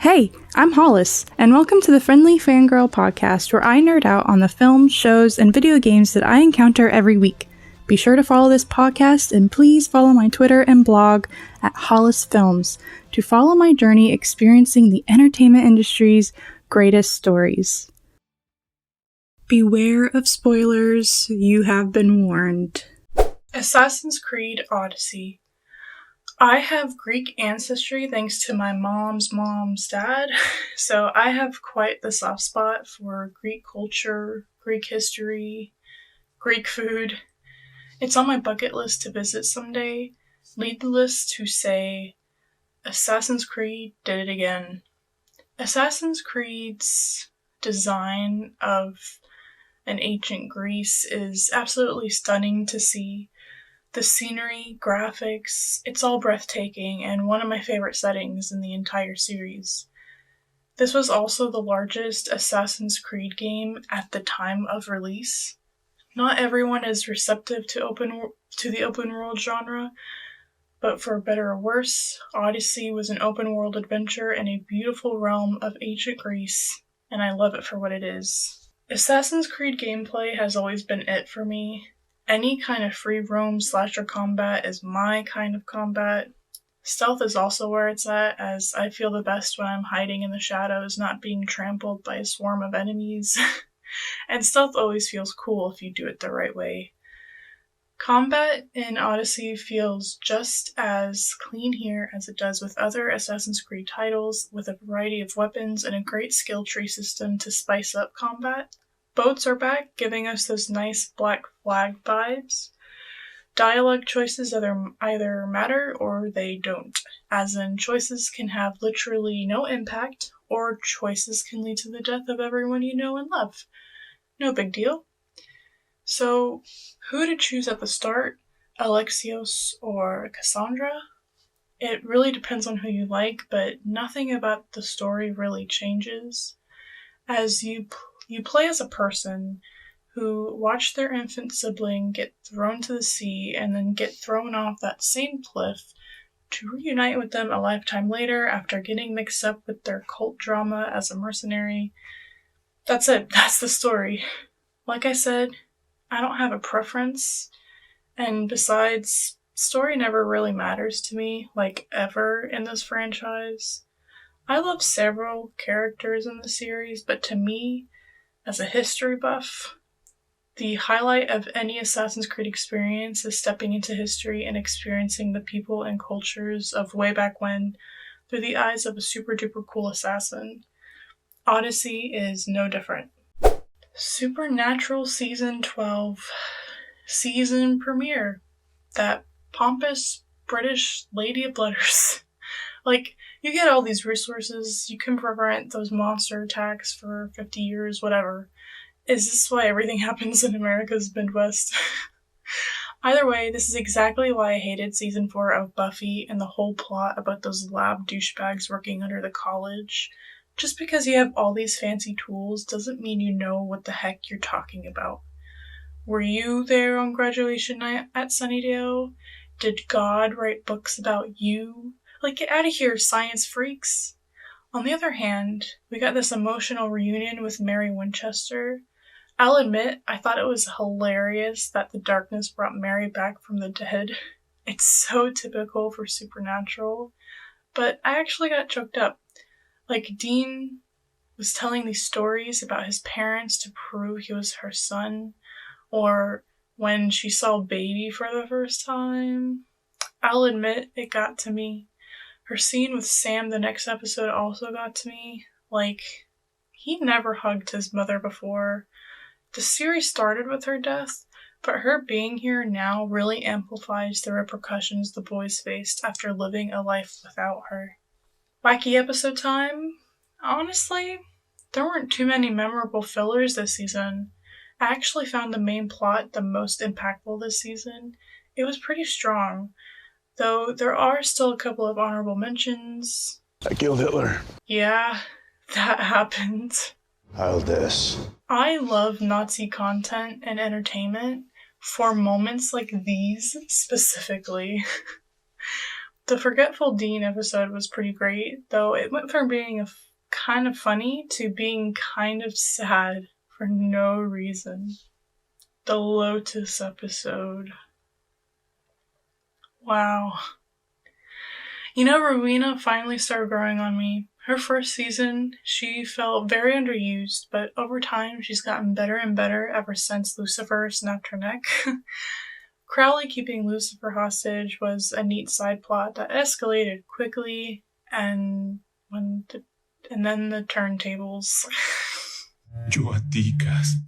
Hey, I'm Hollis, and welcome to the Friendly Fangirl podcast, where I nerd out on the films, shows, and video games that I encounter every week. Be sure to follow this podcast, and please follow my Twitter and blog at Hollis Films to follow my journey experiencing the entertainment industry's greatest stories. Beware of spoilers, you have been warned. Assassin's Creed Odyssey. I have Greek ancestry thanks to my mom's dad, so I have quite the soft spot for Greek culture, Greek history, Greek food. It's on my bucket list to visit someday. Needless to say, Assassin's Creed did it again. Assassin's Creed's design of an ancient Greece is absolutely stunning to see. The scenery, graphics, it's all breathtaking and one of my favorite settings in the entire series. This was also the largest Assassin's Creed game at the time of release. Not everyone is receptive to the open world genre, but for better or worse, Odyssey was an open world adventure in a beautiful realm of ancient Greece, and I love it for what it is. Assassin's Creed gameplay has always been it for me. Any kind of free roam slasher combat is my kind of combat. Stealth is also where it's at, as I feel the best when I'm hiding in the shadows, not being trampled by a swarm of enemies. And stealth always feels cool if you do it the right way. Combat in Odyssey feels just as clean here as it does with other Assassin's Creed titles, with a variety of weapons and a great skill tree system to spice up combat. Boats are back, giving us those nice Black Flag vibes. Dialogue choices either matter or they don't, as in choices can have literally no impact, or choices can lead to the death of everyone you know and love. No big deal. So, who to choose at the start? Alexios or Cassandra? It really depends on who you like, but nothing about the story really changes. As you play as a person who watched their infant sibling get thrown to the sea and then get thrown off that same cliff to reunite with them a lifetime later after getting mixed up with their cult drama as a mercenary. That's it. That's the story. Like I said, I don't have a preference, and besides, story never really matters to me, like ever in this franchise. I love several characters in the series, but to me, as a history buff, the highlight of any Assassin's Creed experience is stepping into history and experiencing the people and cultures of way back when through the eyes of a super duper cool assassin. Odyssey is no different. Supernatural Season 12 season premiere. That pompous British lady of letters. Like, you get all these resources, you can prevent those monster attacks for 50 years, whatever. Is this why everything happens in America's Midwest? Either way, this is exactly why I hated Season 4 of Buffy and the whole plot about those lab douchebags working under the college. Just because you have all these fancy tools doesn't mean you know what the heck you're talking about. Were you there on graduation night at Sunnydale? Did God write books about you? Like, get out of here, science freaks. On the other hand, we got this emotional reunion with Mary Winchester. I'll admit, I thought it was hilarious that the darkness brought Mary back from the dead. It's so typical for Supernatural. But I actually got choked up. Like, Dean was telling these stories about his parents to prove he was her son, or when she saw Baby for the first time. I'll admit, it got to me. Her scene with Sam the next episode also got to me. Like, he never hugged his mother before. The series started with her death, but her being here now really amplifies the repercussions the boys faced after living a life without her. Wacky episode time? Honestly, there weren't too many memorable fillers this season. I actually found the main plot the most impactful this season. It was pretty strong. Though there are still a couple of honorable mentions. I killed Hitler. Yeah, that happened. I'll this. I love Nazi content and entertainment for moments like these specifically. The Forgetful Dean episode was pretty great, though it went from being kind of funny to being kind of sad for no reason. The Lotus episode. Wow. You know, Rowena finally started growing on me. Her first season, she felt very underused, but over time she's gotten better and better ever since Lucifer snapped her neck. Crowley keeping Lucifer hostage was a neat side plot that escalated quickly, and then the turntables.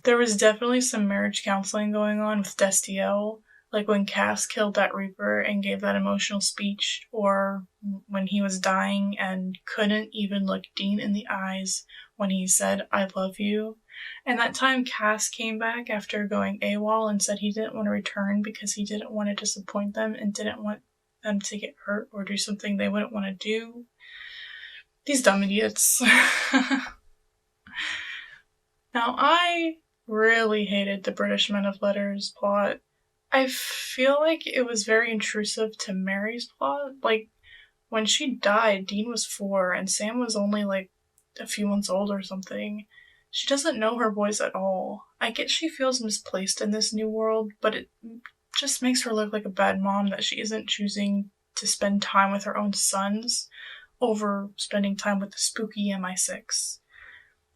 There was definitely some marriage counseling going on with Destiel, like when Cass killed that Reaper and gave that emotional speech, or when he was dying and couldn't even look Dean in the eyes when he said, "I love you." And that time Cass came back after going AWOL and said he didn't want to return because he didn't want to disappoint them and didn't want them to get hurt or do something they wouldn't want to do. These dumb idiots. Now, I really hated the British Men of Letters plot. I feel like it was very intrusive to Mary's plot. Like, when she died, Dean was 4 and Sam was only like a few months old or something. She doesn't know her boys at all. I get she feels misplaced in this new world, but it just makes her look like a bad mom that she isn't choosing to spend time with her own sons over spending time with the spooky MI6.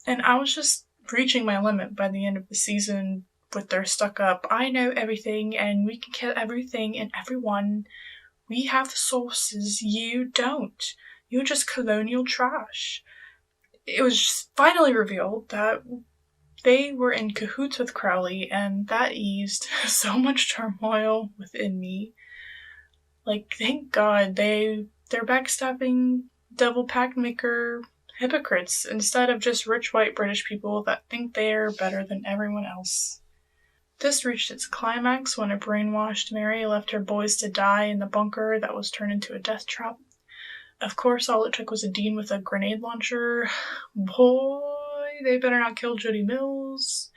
And I was just reaching my limit by the end of the season with their stuck up, "I know everything and we can kill everything and everyone. We have the sources, you don't. You're just colonial trash." It was finally revealed that they were in cahoots with Crowley, and that eased so much turmoil within me. Like, thank God they're backstabbing devil pact maker hypocrites instead of just rich white British people that think they're better than everyone else. This reached its climax when a brainwashed Mary left her boys to die in the bunker that was turned into a death trap. Of course, all it took was a Dean with a grenade launcher. Boy, they better not kill Jody Mills.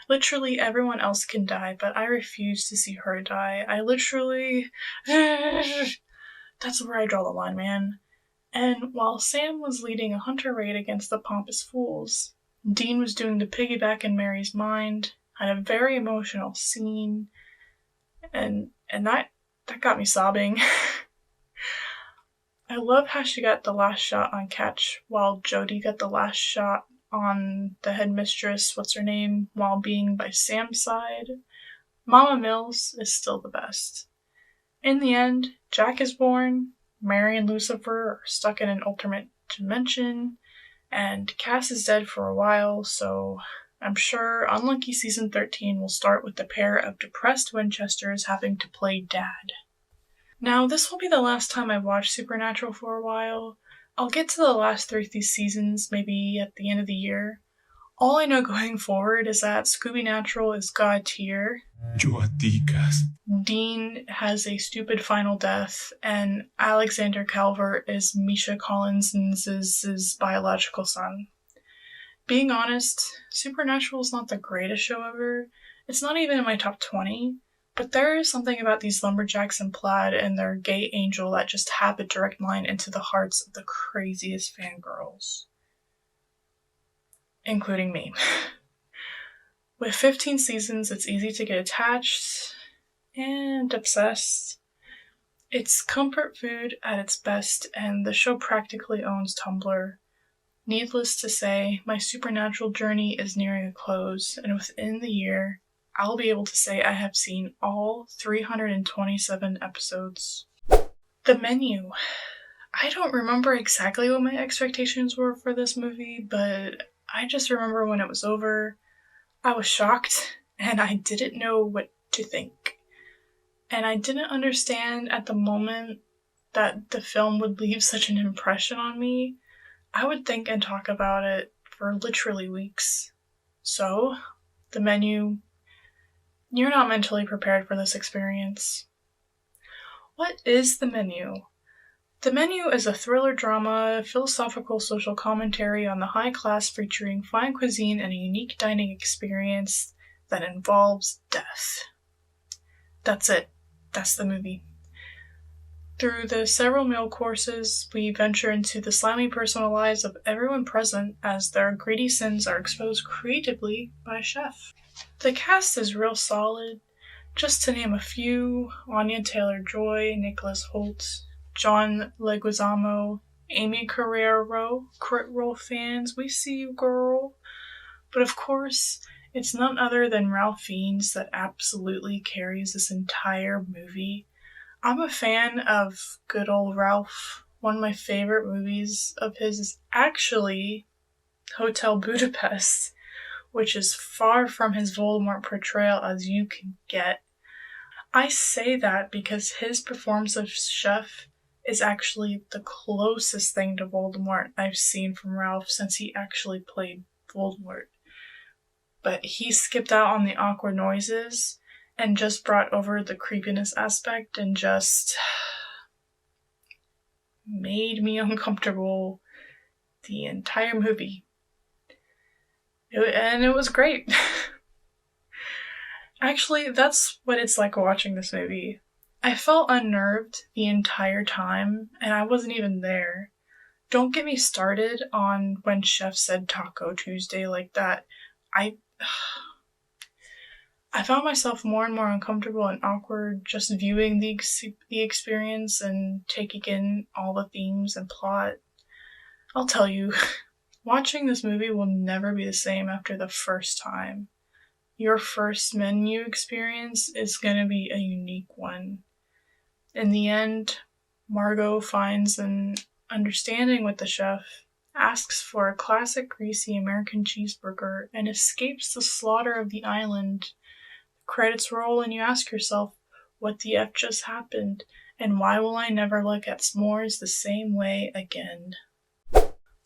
Literally everyone else can die, but I refuse to see her die. That's where I draw the line, man. And while Sam was leading a hunter raid against the pompous fools, Dean was doing the piggyback in Mary's mind, had a very emotional scene, and that got me sobbing. I love how she got the last shot on Catch while Jody got the last shot on the headmistress, what's her name, while being by Sam's side. Mama Mills is still the best. In the end, Jack is born, Mary and Lucifer are stuck in an alternate dimension, and Cass is dead for a while, so I'm sure Unlucky Season 13 will start with the pair of depressed Winchesters having to play dad. Now, this will be the last time I watch Supernatural for a while. I'll get to the last 3 seasons maybe at the end of the year. All I know going forward is that Scooby-Natural is god tier. Dean has a stupid final death, and Alexander Calvert is Misha Collins' biological son. Being honest, Supernatural is not the greatest show ever. It's not even in my top 20, but there is something about these lumberjacks in plaid and their gay angel that just have a direct line into the hearts of the craziest fangirls. Including me. With 15 seasons, it's easy to get attached and obsessed. It's comfort food at its best, and the show practically owns Tumblr. Needless to say, my Supernatural journey is nearing a close, and within the year, I'll be able to say I have seen all 327 episodes. The menu. I don't remember exactly what my expectations were for this movie, but I just remember when it was over, I was shocked, and I didn't know what to think. And I didn't understand at the moment that the film would leave such an impression on me. I would think and talk about it for literally weeks. So, the menu. You're not mentally prepared for this experience. What is The Menu? The Menu is a thriller drama, philosophical social commentary on the high class featuring fine cuisine and a unique dining experience that involves death. That's it. That's the movie. Through the several meal courses, we venture into the slimy personal lives of everyone present as their greedy sins are exposed creatively by a chef. The cast is real solid. Just to name a few: Anya Taylor-Joy, Nicholas Hoult, John Leguizamo, Amy Carrero. Crit Roll fans, we see you, girl. But of course, it's none other than Ralph Fiennes that absolutely carries this entire movie. I'm a fan of good old Ralph. One of my favorite movies of his is actually Hotel Budapest, which is far from his Voldemort portrayal as you can get. I say that because his performance of Chef is actually the closest thing to Voldemort I've seen from Ralph since he actually played Voldemort. But he skipped out on the awkward noises and just brought over the creepiness aspect and just made me uncomfortable the entire movie. And it was great. Actually, that's what it's like watching this movie. I felt unnerved the entire time, and I wasn't even there. Don't get me started on when Chef said Taco Tuesday like that. I found myself more and more uncomfortable and awkward just viewing the experience and taking in all the themes and plot. I'll tell you, watching this movie will never be the same after the first time. Your first menu experience is going to be a unique one. In the end, Margot finds an understanding with the chef, asks for a classic greasy American cheeseburger, and escapes the slaughter of the island. The credits roll and you ask yourself, what the F just happened, and why will I never look at s'mores the same way again?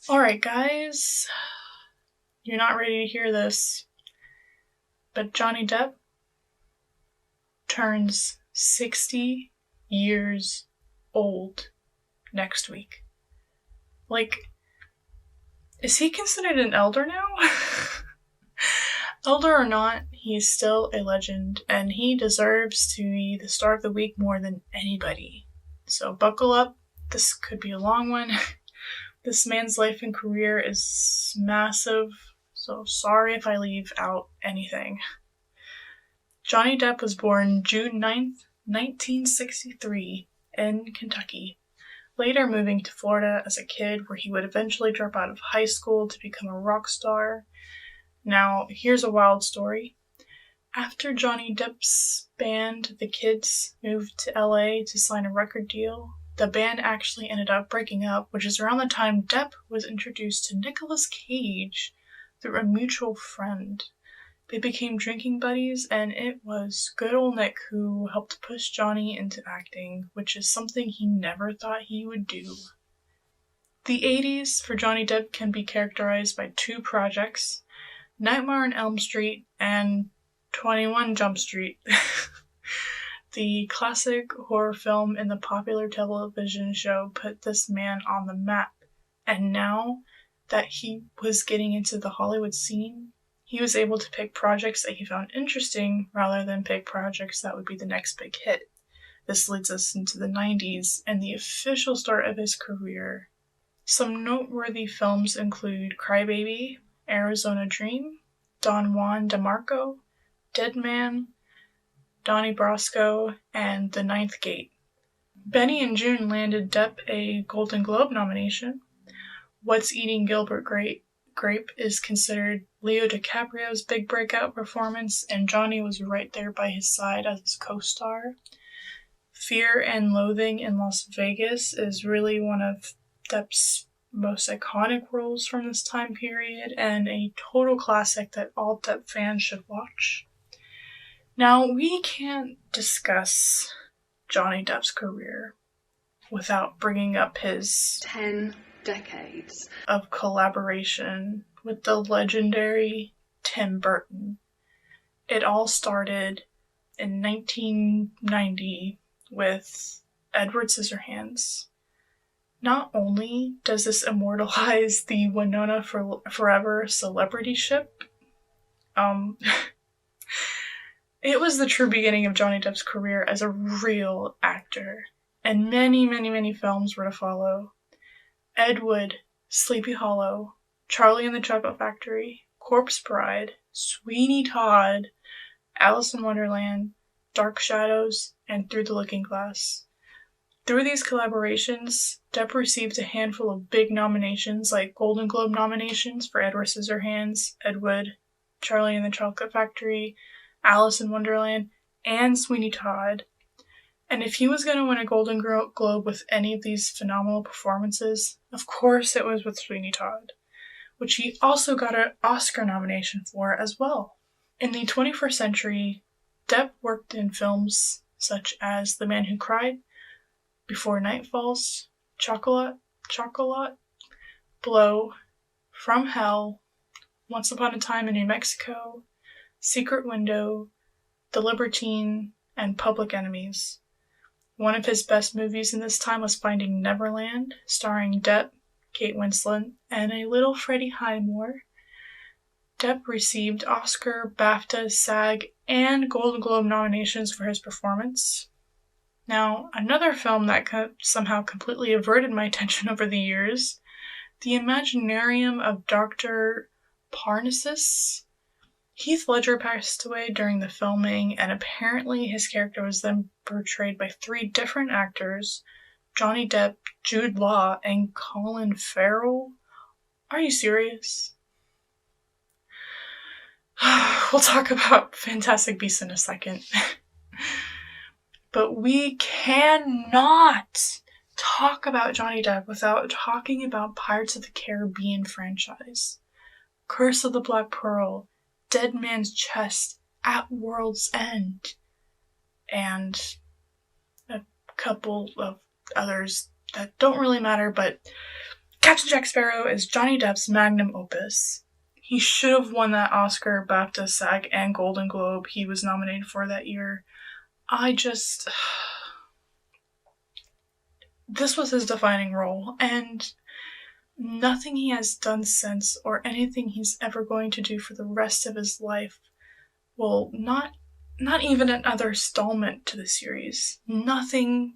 Alright guys, you're not ready to hear this, but Johnny Depp turns 60 years old next week. Like, is he considered an elder now? Elder or not, he is still a legend, and he deserves to be the star of the week more than anybody. So buckle up, this could be a long one. This man's life and career is massive, so sorry if I leave out anything. Johnny Depp was born June 9th, 1963, in Kentucky, later moving to Florida as a kid where he would eventually drop out of high school to become a rock star. Now, here's a wild story. After Johnny Depp's band, The Kids, moved to LA to sign a record deal, the band actually ended up breaking up, which is around the time Depp was introduced to Nicolas Cage through a mutual friend. They became drinking buddies, and it was good old Nick who helped push Johnny into acting, which is something he never thought he would do. The 80s for Johnny Depp can be characterized by two projects, Nightmare on Elm Street and 21 Jump Street. The classic horror film and the popular television show put this man on the map, and now that he was getting into the Hollywood scene, he was able to pick projects that he found interesting rather than pick projects that would be the next big hit. This leads us into the 90s and the official start of his career. Some noteworthy films include Crybaby, Arizona Dream, Don Juan DeMarco, Dead Man, Donnie Brasco, and The Ninth Gate. Benny and June landed Depp a Golden Globe nomination. What's Eating Gilbert Grape is considered Leo DiCaprio's big breakout performance, and Johnny was right there by his side as his co-star. Fear and Loathing in Las Vegas is really one of Depp's most iconic roles from this time period, and a total classic that all Depp fans should watch. Now, we can't discuss Johnny Depp's career without bringing up his 10 decades of collaboration with the legendary Tim Burton. It all started in 1990 with Edward Scissorhands. Not only does this immortalize the Winona Forever celebrity ship, it was the true beginning of Johnny Depp's career as a real actor. and many, many, many films were to follow. Ed Wood, Sleepy Hollow, Charlie and the Chocolate Factory, Corpse Bride, Sweeney Todd, Alice in Wonderland, Dark Shadows, and Through the Looking Glass. Through these collaborations, Depp received a handful of big nominations like Golden Globe nominations for Edward Scissorhands, Ed Wood, Charlie and the Chocolate Factory, Alice in Wonderland, and Sweeney Todd. And if he was going to win a Golden Globe with any of these phenomenal performances, of course it was with Sweeney Todd, which he also got an Oscar nomination for as well. In the 21st century, Depp worked in films such as The Man Who Cried, Before Night Falls, Chocolat, Blow, From Hell, Once Upon a Time in New Mexico, Secret Window, The Libertine, and Public Enemies. One of his best movies in this time was Finding Neverland, starring Depp, Kate Winslet, and a little Freddie Highmore. Depp received Oscar, BAFTA, SAG, and Golden Globe nominations for his performance. Now, another film that somehow completely averted my attention over the years, The Imaginarium of Dr. Parnassus. Heath Ledger passed away during the filming, and apparently his character was then portrayed by 3 different actors, Johnny Depp, Jude Law, and Colin Farrell. Are you serious? We'll talk about Fantastic Beasts in a second. But we cannot talk about Johnny Depp without talking about Pirates of the Caribbean franchise. Curse of the Black Pearl, Dead Man's Chest, At World's End, and a couple of others that don't really matter, but Captain Jack Sparrow is Johnny Depp's magnum opus. He should have won that Oscar, BAFTA, SAG, and Golden Globe he was nominated for that year. This was his defining role, and nothing he has done since, or anything he's ever going to do for the rest of his life, will not even another installment to the series. Nothing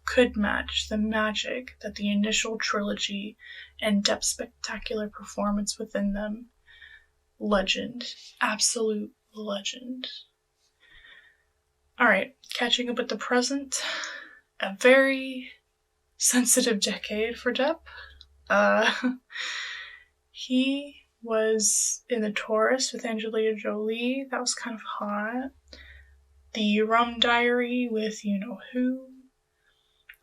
could match the magic that the initial trilogy and Depp's spectacular performance within them. Legend. Absolute legend. Alright, catching up with the present. A very sensitive decade for Depp. He was in The Tourist with Angelina Jolie. That was kind of hot. The Rum Diary with you-know-who.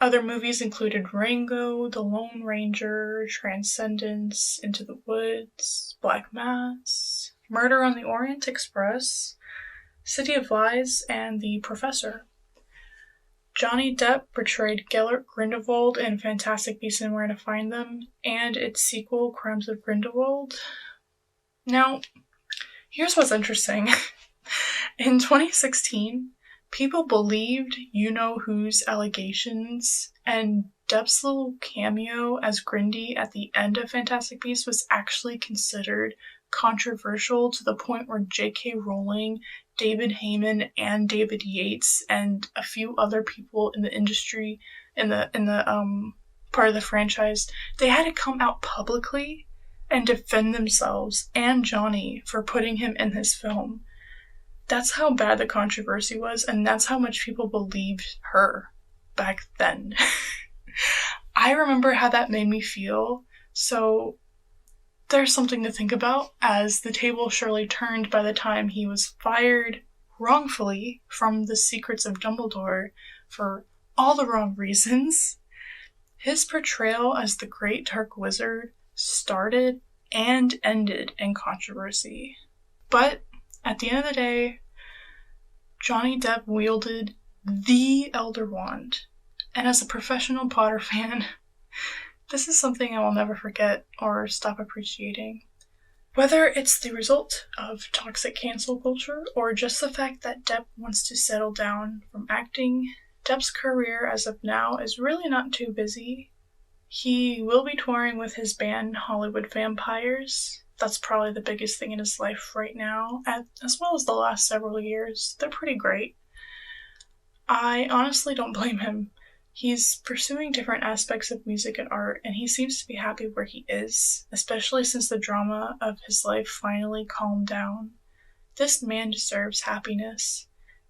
Other movies included Rango, The Lone Ranger, Transcendence, Into the Woods, Black Mass, Murder on the Orient Express, City of Lies, and The Professor. Johnny Depp portrayed Gellert Grindelwald in Fantastic Beasts and Where to Find Them, and its sequel, Crimes of Grindelwald. Now, here's what's interesting. In 2016, people believed you-know-who's allegations, and Depp's little cameo as Grindy at the end of Fantastic Beasts was actually considered controversial to the point where J.K. Rowling, David Heyman, and David Yates, and a few other people in the industry, in the part of the franchise, they had to come out publicly and defend themselves and Johnny for putting him in this film. That's how bad the controversy was, and that's how much people believed her back then. I remember how that made me feel, so there's something to think about, as the table surely turned by the time he was fired wrongfully from The Secrets of Dumbledore for all the wrong reasons. His portrayal as the Great Dark Wizard started and ended in controversy. But at the end of the day, Johnny Depp wielded the Elder Wand. And as a professional Potter fan, this is something I will never forget or stop appreciating. Whether it's the result of toxic cancel culture or just the fact that Depp wants to settle down from acting, Depp's career as of now is really not too busy. He will be touring with his band Hollywood Vampires. That's probably the biggest thing in his life right now, as well as the last several years. They're pretty great. I honestly don't blame him. He's pursuing different aspects of music and art, and he seems to be happy where he is, especially since the drama of his life finally calmed down. This man deserves happiness.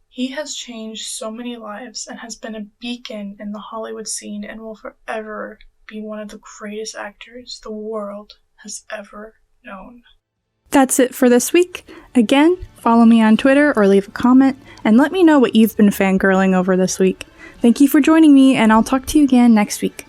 He has changed so many lives and has been a beacon in the Hollywood scene and will forever be one of the greatest actors the world has ever known. That's it for this week. Again, follow me on Twitter or leave a comment, and let me know what you've been fangirling over this week. Thank you for joining me, and I'll talk to you again next week.